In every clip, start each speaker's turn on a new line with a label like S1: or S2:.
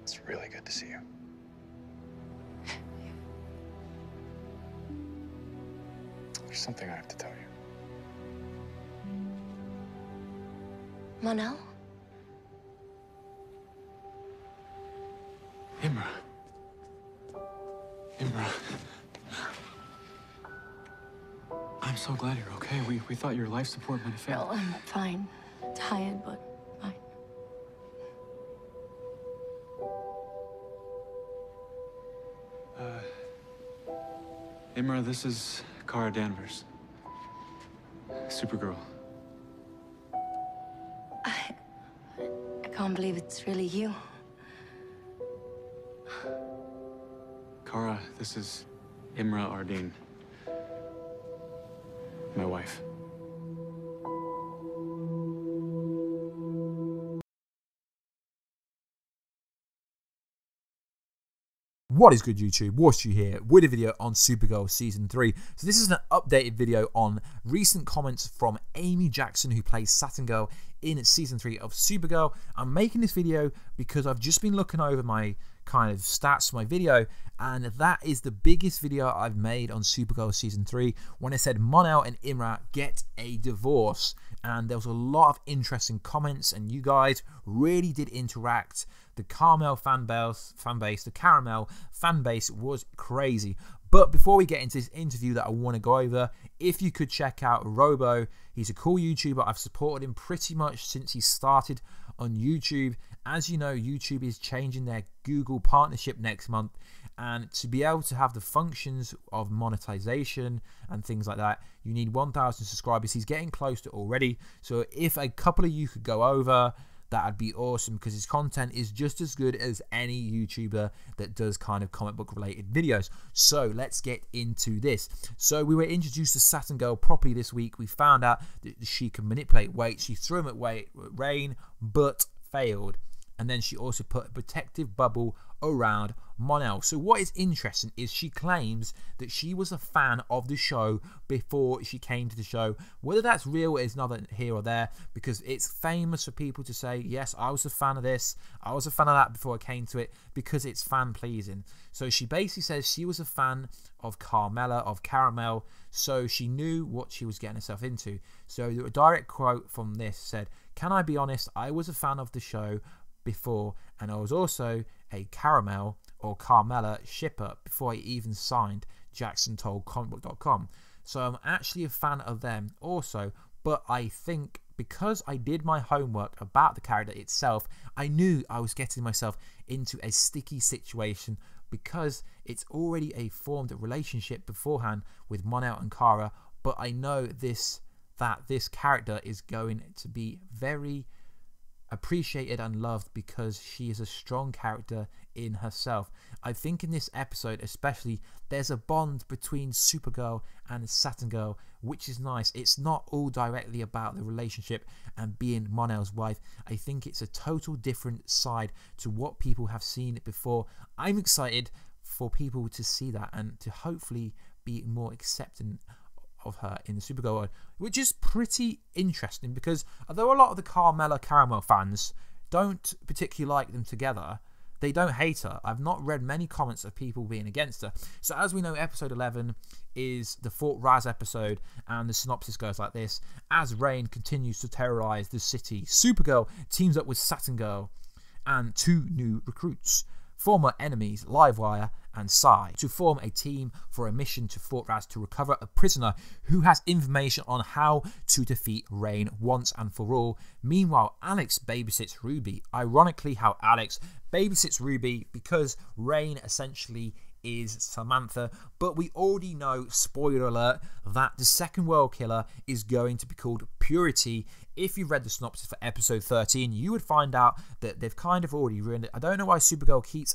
S1: It's really good to see you. There's something I have to tell you.
S2: Mon-El?
S1: Imra. Imra. I'm so glad you're okay. We thought your life support might have failed.
S2: No, I'm fine. Tired, but fine.
S1: Imra, this is Kara Danvers. Supergirl.
S2: I can't believe it's really you.
S1: Kara, this is Imra Ardeen. My wife.
S3: What is good, YouTube? Warstu here with a video on Supergirl Season 3. So this is an updated video on recent comments from Amy Jackson, who plays Saturn Girl in Season 3 of Supergirl. I'm making this video because I've just been looking over my kind of stats for my video, and that is the biggest video I've made on Supergirl Season 3 when I said Mon-El and Imra get a divorce. And there was a lot of interesting comments, and you guys really did interact. The Karamel fan base, the Karamel fan base was crazy. But before we get into this interview that I want to go over, if you could check out Robo, he's a cool YouTuber. I've supported him pretty much since he started on YouTube. As you know, YouTube is changing their Google partnership next month, and to be able to have the functions of monetization and things like that, you need 1,000 subscribers. He's getting close to already, so if a couple of you could go over, that'd be awesome, because his content is just as good as any YouTuber that does kind of comic book related videos. So let's get into this. So we were introduced to Saturn Girl properly this week. We found out that she can manipulate weight. She threw him at Rain, but failed. And then she also put a protective bubble around Mon-El. So what is interesting is she claims that she was a fan of the show before she came to the show. Whether that's real is neither here or there, because it's famous for people to say, yes, I was a fan of this, I was a fan of that before I came to it, because it's fan pleasing. So she basically says she was a fan of Karamel, so she knew what she was getting herself into. So a direct quote from this said, "Can I be honest, I was a fan of the show before, and I was also a Karamel or Carmela shipper before I even signed," Jackson told comicbook.com. So I'm actually a fan of them also, but I think because I did my homework about the character itself, I knew I was getting myself into a sticky situation, because it's already a formed relationship beforehand with Mon-El and Kara, but I know that this character is going to be very appreciated and loved because she is a strong character in herself. I think in this episode especially, there's a bond between Supergirl and Saturn Girl, which is nice. It's not all directly about the relationship and being Mon-El's wife. I think it's a total different side to what people have seen before. I'm excited for people to see that and to hopefully be more accepting of her in the Supergirl world, which is pretty interesting, because although a lot of the Karamel fans don't particularly like them together, they don't hate her. I've not read many comments of people being against her. So as we know, episode 11 is the Fort Raz episode, and the synopsis goes like this: as Rain continues to terrorize the city, Supergirl teams up with Saturn Girl and 2 new recruits, former enemies Livewire and Psy, to form a team for a mission to Fort Raz to recover a prisoner who has information on how to defeat Rain once and for all. Meanwhile, Alex babysits Ruby. Ironically, how Alex babysits Ruby, because Rain essentially is Samantha, but we already know, spoiler alert, that the second world killer is going to be called Purity. If you read the synopsis for episode 13, you would find out that they've kind of already ruined it. I don't know why Supergirl keeps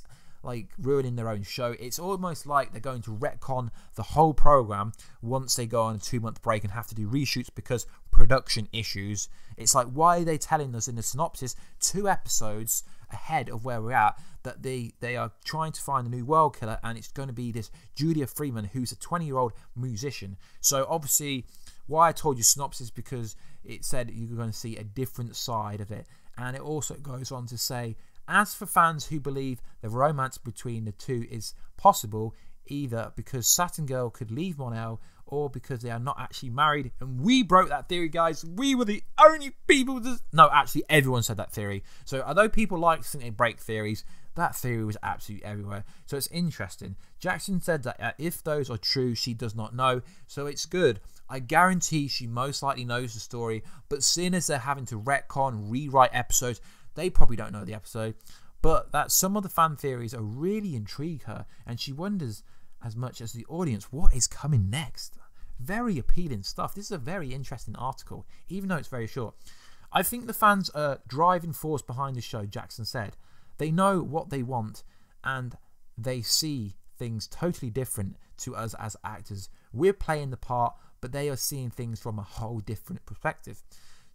S3: ruining their own show. It's almost like they're going to retcon the whole program once they go on a 2-month break and have to do reshoots because production issues. It's like, why are they telling us in the synopsis 2 episodes ahead of where we're at that they are trying to find a new world killer, and it's going to be this Julia Freeman, who's a 20-year-old musician. So obviously, why I told you synopsis, because it said you're going to see a different side of it. And it also goes on to say As for fans who believe the romance between the two is possible, either because Saturn Girl could leave Mon-El or because they are not actually married, and we broke that theory, guys. We were the only people no, actually everyone said that theory. So although people like to think they break theories, that theory was absolutely everywhere. So it's interesting. Jackson said that if those are true, she does not know, so it's good. I guarantee she most likely knows the story, but seeing as they're having to retcon, rewrite episodes, they probably don't know the episode. But that some of the fan theories are really intrigue her, and she wonders as much as the audience what is coming next. Very appealing stuff. This is a very interesting article, even though it's very short. I think the fans are driving force behind the show, Jackson said. They know what they want, and they see things totally different to us as actors. We're playing the part, but they are seeing things from a whole different perspective.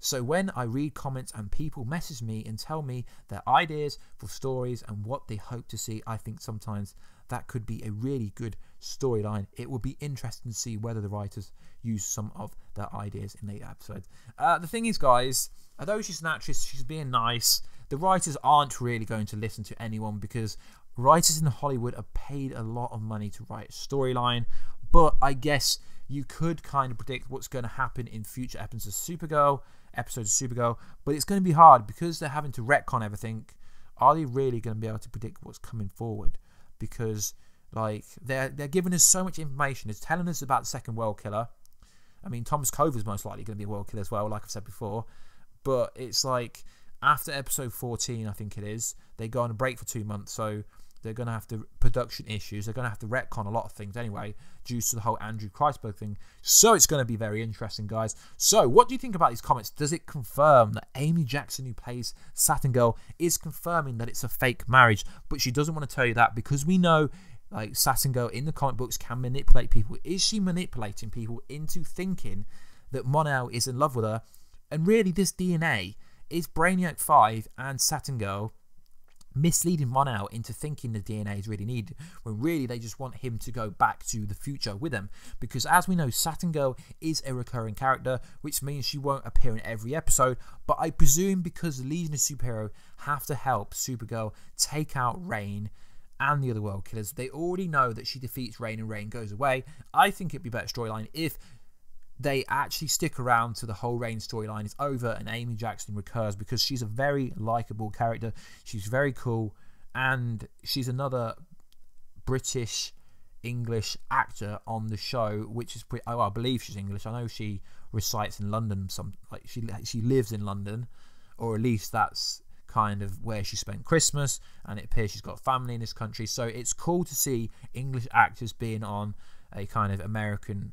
S3: So when I read comments and people message me and tell me their ideas for stories and what they hope to see, I think sometimes that could be a really good storyline. It will be interesting to see whether the writers use some of their ideas in later episodes. The thing is, guys, although she's an actress, she's being nice, the writers aren't really going to listen to anyone because writers in Hollywood are paid a lot of money to write a storyline. But I guess you could kind of predict what's going to happen in future episodes of Supergirl, but it's going to be hard because they're having to retcon everything. Are they really going to be able to predict what's coming forward? Because like they're giving us so much information. It's telling us about the second world killer. I mean, Thomas Cover's most likely going to be a world killer as well, like I've said before. But it's like after episode 14, I think it is, they go on a break for 2 months, so they're going to have to production issues. They're going to have to retcon a lot of things anyway, due to the whole Andrew Kreisberg thing. So it's going to be very interesting, guys. So what do you think about these comments? Does it confirm that Amy Jackson, who plays Saturn Girl, is confirming that it's a fake marriage? But she doesn't want to tell you that because we know, like, Saturn Girl in the comic books can manipulate people. Is she manipulating people into thinking that Mon-El is in love with her? And really, this DNA is Brainiac 5 and Saturn Girl misleading Mon-El into thinking the DNA is really needed, when really they just want him to go back to the future with them. Because as we know, Saturn Girl is a recurring character, which means she won't appear in every episode. But I presume because the Legion of Superhero have to help Supergirl take out Reign and the other world killers, they already know that she defeats Reign and Reign goes away. I think it'd be a better storyline if they actually stick around to the whole Reign storyline is over and Amy Jackson recurs, because she's a very likable character. She's very cool, and she's another British English actor on the show, which is pretty, I believe she's English. I know she resides in London. She lives in London, or at least that's kind of where she spent Christmas, and it appears she's got family in this country. So it's cool to see English actors being on a kind of American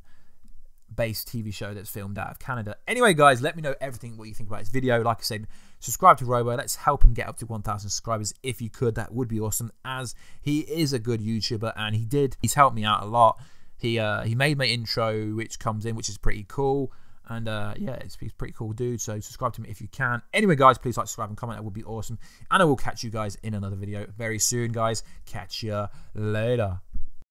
S3: based TV show that's filmed out of Canada. Anyway, guys, let me know everything what you think about this video. Like I said, subscribe to Robo. Let's help him get up to 1,000 subscribers. If you could, that would be awesome, as he is a good YouTuber and he's helped me out a lot. He made my intro, which comes in, which is pretty cool. And yeah, he's a pretty cool dude, so subscribe to him if you can. Anyway, guys, please like, subscribe, and comment. That would be awesome. And I will catch you guys in another video very soon, guys. Catch you later.